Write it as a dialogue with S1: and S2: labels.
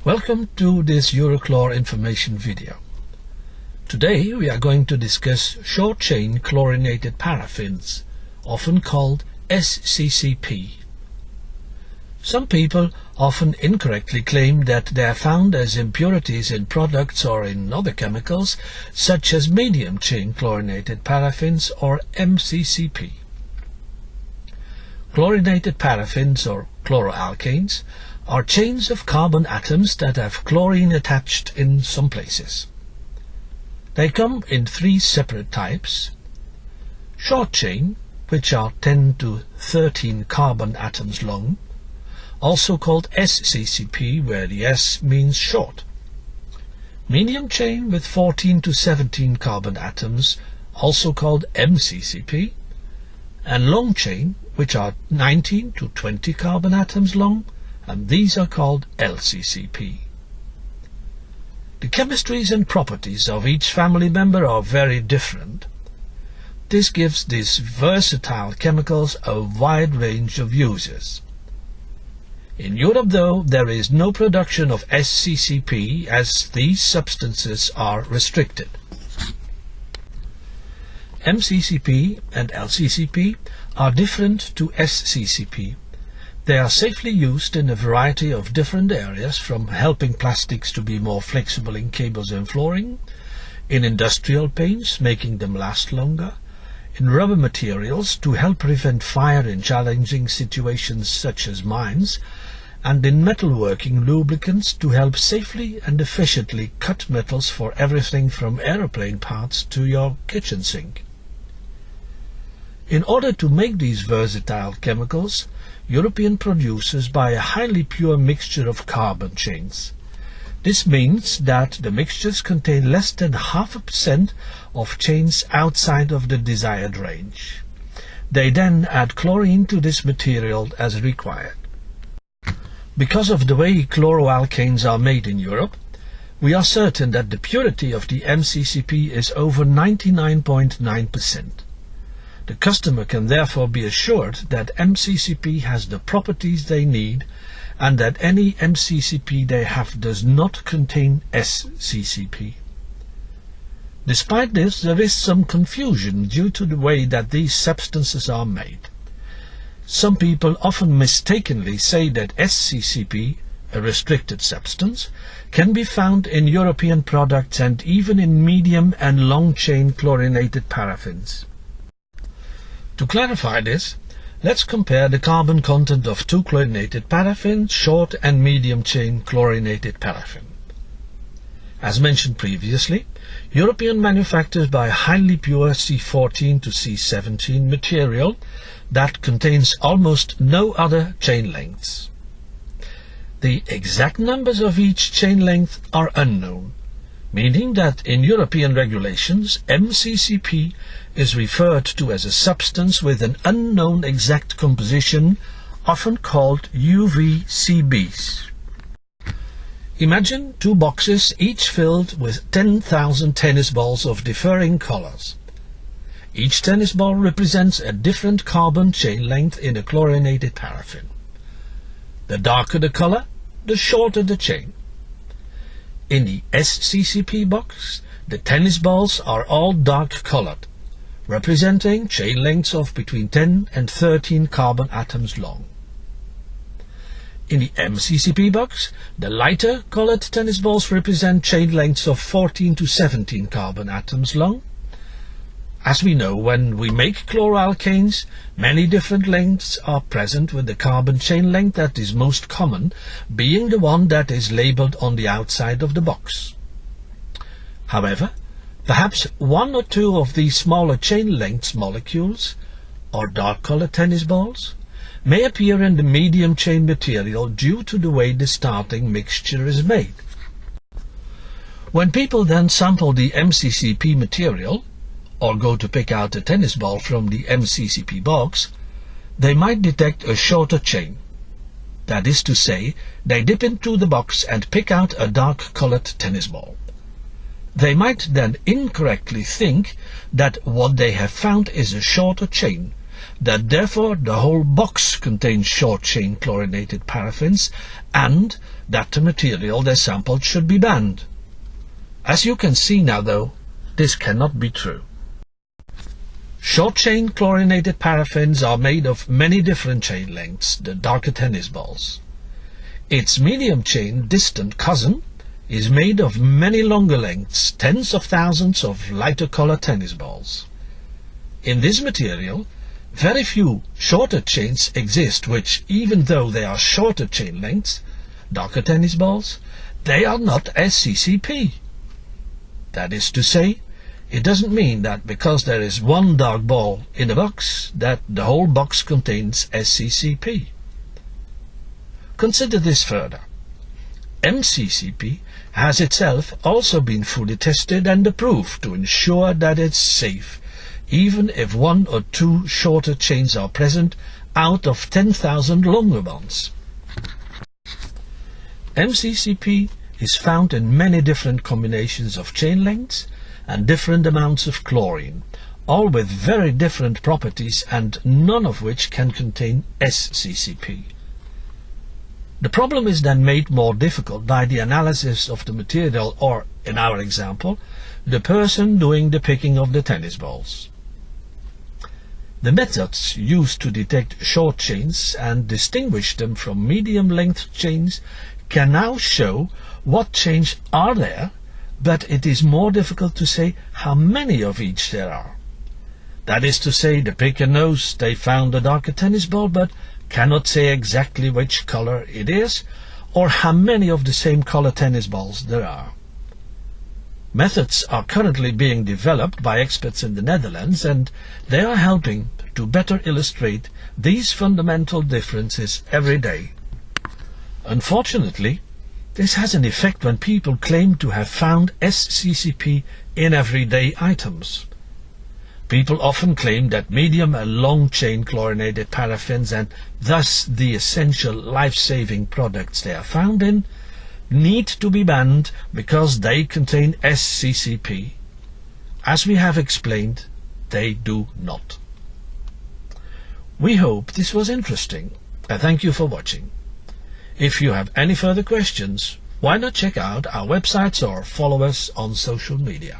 S1: Welcome to this Chlor information video. Today we are going to discuss short-chain chlorinated paraffins, often called SCCP. Some people often incorrectly claim that they are found as impurities in products or in other chemicals such as medium-chain chlorinated paraffins or MCCP. Chlorinated paraffins or chloroalkanes are chains of carbon atoms that have chlorine attached in some places. They come in three separate types: short chain, which are 10 to 13 carbon atoms long, also called SCCP, where the S means short; medium chain with 14 to 17 carbon atoms, also called MCCP; and long chain, which are 19 to 20 carbon atoms long, and these are called LCCP. The chemistries and properties of each family member are very different. This gives these versatile chemicals a wide range of uses. In Europe, though, there is no production of SCCP as these substances are restricted. MCCP and LCCP are different to SCCP. They are safely used in a variety of different areas, from helping plastics to be more flexible in cables and flooring, in industrial paints, making them last longer, in rubber materials to help prevent fire in challenging situations such as mines, and in metalworking lubricants to help safely and efficiently cut metals for everything from aeroplane parts to your kitchen sink. In order to make these versatile chemicals, European producers buy a highly pure mixture of carbon chains. This means that the mixtures contain less than 0.5% of chains outside of the desired range. They then add chlorine to this material as required. Because of the way chloroalkanes are made in Europe, we are certain that the purity of the MCCP is over 99.9%. The customer can therefore be assured that MCCP has the properties they need, and that any MCCP they have does not contain SCCP. Despite this, there is some confusion due to the way that these substances are made. Some people often mistakenly say that SCCP, a restricted substance, can be found in European products and even in medium and long-chain chlorinated paraffins. To clarify this, let's compare the carbon content of two chlorinated paraffins, short and medium chain chlorinated paraffin. As mentioned previously, European manufacturers buy highly pure C14 to C17 material that contains almost no other chain lengths. The exact numbers of each chain length are unknown, meaning that in European regulations MCCP is referred to as a substance with an unknown exact composition, often called UVCBs. Imagine two boxes each filled with 10,000 tennis balls of differing colors. Each tennis ball represents a different carbon chain length in a chlorinated paraffin. The darker the color, the shorter the chain. In the SCCP box, the tennis balls are all dark colored, representing chain lengths of between 10 and 13 carbon atoms long. In the MCCP box, the lighter colored tennis balls represent chain lengths of 14 to 17 carbon atoms long. As we know, when we make chloroalkanes, many different lengths are present, with the carbon chain length that is most common being the one that is labeled on the outside of the box. However, perhaps one or two of these smaller chain lengths molecules, or dark-colored tennis balls, may appear in the medium chain material due to the way the starting mixture is made. When people then sample the MCCP material, or go to pick out a tennis ball from the MCCP box, they might detect a shorter chain. That is to say, they dip into the box and pick out a dark-colored tennis ball. They might then incorrectly think that what they have found is a shorter chain, that therefore the whole box contains short-chain chlorinated paraffins and that the material they sampled should be banned. As you can see now though, this cannot be true. Short-chain chlorinated paraffins are made of many different chain lengths, the darker tennis balls. Its medium-chain distant cousin is made of many longer lengths, tens of thousands of lighter color tennis balls. In this material, very few shorter chains exist which, even though they are shorter chain lengths, darker tennis balls, they are not SCCP. That is to say, it doesn't mean that because there is one dark ball in a box that the whole box contains SCCP. Consider this further. MCCP has itself also been fully tested and approved to ensure that it's safe, even if one or two shorter chains are present out of 10,000 longer ones. MCCP is found in many different combinations of chain lengths and different amounts of chlorine, all with very different properties and none of which can contain SCCP. The problem is then made more difficult by the analysis of the material or, in our example, the person doing the picking of the tennis balls. The methods used to detect short chains and distinguish them from medium-length chains can now show what chains are there, but it is more difficult to say how many of each there are. That is to say, the picker knows they found a darker tennis ball, but cannot say exactly which color it is, or how many of the same color tennis balls there are. Methods are currently being developed by experts in the Netherlands, and they are helping to better illustrate these fundamental differences every day. Unfortunately, this has an effect when people claim to have found SCCP in everyday items. People often claim that medium and long-chain chlorinated paraffins, and thus the essential life-saving products they are found in, need to be banned because they contain SCCP. As we have explained, they do not. We hope this was interesting, and thank you for watching. If you have any further questions, why not check out our websites or follow us on social media.